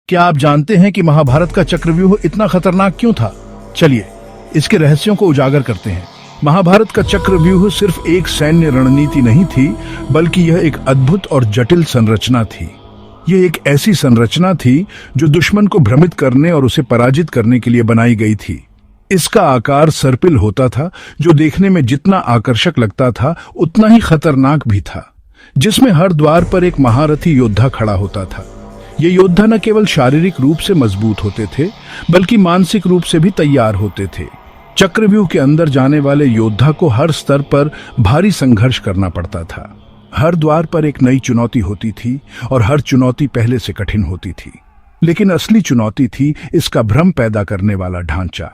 क्या आप जानते हैं कि महाभारत का चक्रव्यूह इतना खतरनाक क्यों था? चलिए इसके रहस्यों को उजागर करते हैं। महाभारत का चक्रव्यूह सिर्फ एक सैन्य रणनीति नहीं थी, बल्कि यह एक अद्भुत और जटिल संरचना थी। यह एक ऐसी संरचना थी जो दुश्मन को भ्रमित करने और उसे पराजित करने के लिए बनाई गई थी। इसका आकार सर्पिल होता था, जो देखने में जितना आकर्षक लगता था उतना ही खतरनाक भी था, जिसमें हर द्वार पर एक महारथी योद्धा खड़ा होता था। ये योद्धा न केवल शारीरिक रूप से मजबूत होते थे, बल्कि मानसिक रूप से भी तैयार होते थे। चक्रव्यूह के अंदर जाने वाले योद्धा को हर स्तर पर भारी संघर्ष करना पड़ता था। हर द्वार पर एक नई चुनौती होती थी और हर चुनौती पहले से कठिन होती थी। लेकिन असली चुनौती थी इसका भ्रम पैदा करने वाला ढांचा।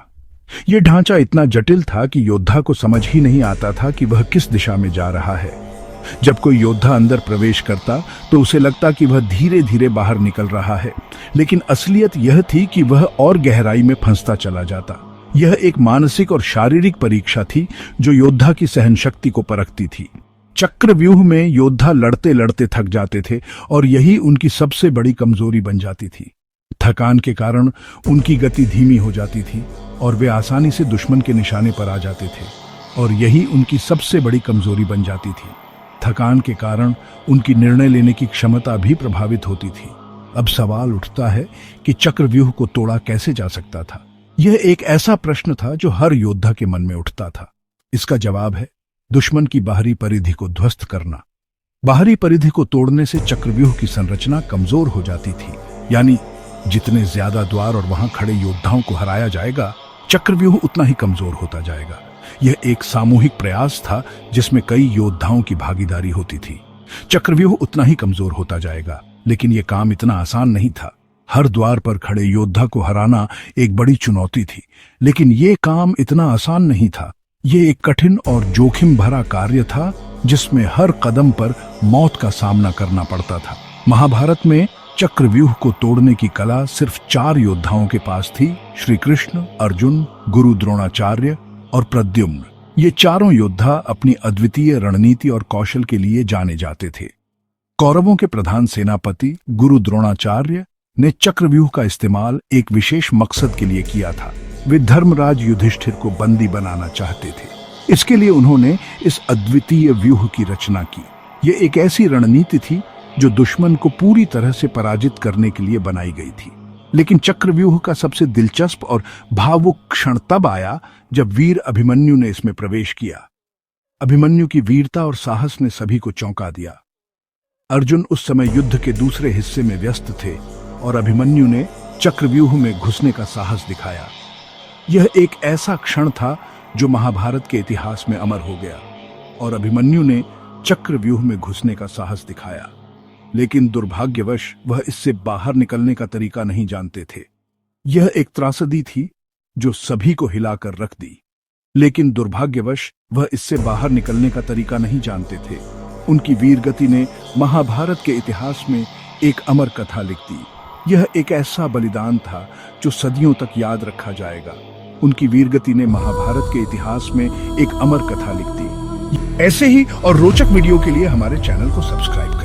यह ढांचा इतना जटिल था कि योद्धा को समझ ही नहीं आता था कि वह किस दिशा में जा रहा है। जब कोई योद्धा अंदर प्रवेश करता तो उसे लगता कि वह धीरे धीरे बाहर निकल रहा है, लेकिन असलियत यह थी कि वह और गहराई में फंसता चला जाता। यह एक मानसिक और शारीरिक परीक्षा थी जो योद्धा की सहनशक्ति को परखती थी। चक्रव्यूह में योद्धा लड़ते लड़ते थक जाते थे और यही उनकी सबसे बड़ी कमजोरी बन जाती थी। थकान के कारण उनकी गति धीमी हो जाती थी और वे आसानी से दुश्मन के निशाने पर आ जाते थे, और यही उनकी सबसे बड़ी कमजोरी बन जाती थी। थकान के कारण उनकी निर्णय लेने की क्षमता भी प्रभावित होती थी। अब सवाल उठता है कि चक्रव्यूह को तोड़ा कैसे जा सकता था। यह एक ऐसा प्रश्न था जो हर योद्धा के मन में उठता था। इसका जवाब है दुश्मन की बाहरी परिधि को ध्वस्त करना। बाहरी परिधि को तोड़ने से चक्रव्यूह की संरचना कमजोर हो जाती थी, यानी जितने ज्यादा द्वार और वहां खड़े योद्धाओं को हराया जाएगा, चक्रव्यूह उतना ही कमजोर होता जाएगा। यह एक सामूहिक प्रयास था जिसमें कई योद्धाओं की भागीदारी होती थी। चक्रव्यूह उतना ही कमजोर होता जाएगा, लेकिन यह काम इतना आसान नहीं था। हर द्वार पर खड़े योद्धा को हराना एक बड़ी चुनौती थी, लेकिन यह काम इतना आसान नहीं था। यह एक कठिन और जोखिम भरा कार्य था जिसमें हर कदम पर मौत का सामना करना पड़ता था। महाभारत में चक्रव्यूह को तोड़ने की कला सिर्फ 4 योद्धाओं के पास थी: श्री कृष्ण, अर्जुन, गुरु द्रोणाचार्य और प्रद्युम्न। ये चारों योद्धा अपनी अद्वितीय रणनीति और कौशल के लिए जाने जाते थे। कौरवों के प्रधान सेनापति गुरु द्रोणाचार्य ने चक्रव्यूह का इस्तेमाल एक विशेष मकसद के लिए किया था। वे धर्मराज युधिष्ठिर को बंदी बनाना चाहते थे। इसके लिए उन्होंने इस अद्वितीय व्यूह की रचना की। यह एक ऐसी रणनीति थी जो दुश्मन को पूरी तरह से पराजित करने के लिए बनाई गई थी। लेकिन चक्रव्यूह का सबसे दिलचस्प और भावुक क्षण तब आया जब वीर अभिमन्यु ने इसमें प्रवेश किया। अभिमन्यु की वीरता और साहस ने सभी को चौंका दिया। अर्जुन उस समय युद्ध के दूसरे हिस्से में व्यस्त थे और अभिमन्यु ने चक्रव्यूह में घुसने का साहस दिखाया। यह एक ऐसा क्षण था जो महाभारत के इतिहास में अमर हो गया। और अभिमन्यु ने चक्रव्यूह में घुसने का साहस दिखाया, लेकिन दुर्भाग्यवश वह इससे बाहर निकलने का तरीका नहीं जानते थे। यह एक त्रासदी थी जो सभी को हिलाकर रख दी, लेकिन दुर्भाग्यवश वह इससे बाहर निकलने का तरीका नहीं जानते थे। उनकी वीरगति ने महाभारत के इतिहास में एक अमर कथा लिख दी। यह एक ऐसा बलिदान था जो सदियों तक याद रखा जाएगा। उनकी वीरगति ने महाभारत के इतिहास में एक अमर कथा लिख दी। ऐसे ही और रोचक वीडियो के लिए हमारे चैनल को सब्सक्राइब करें।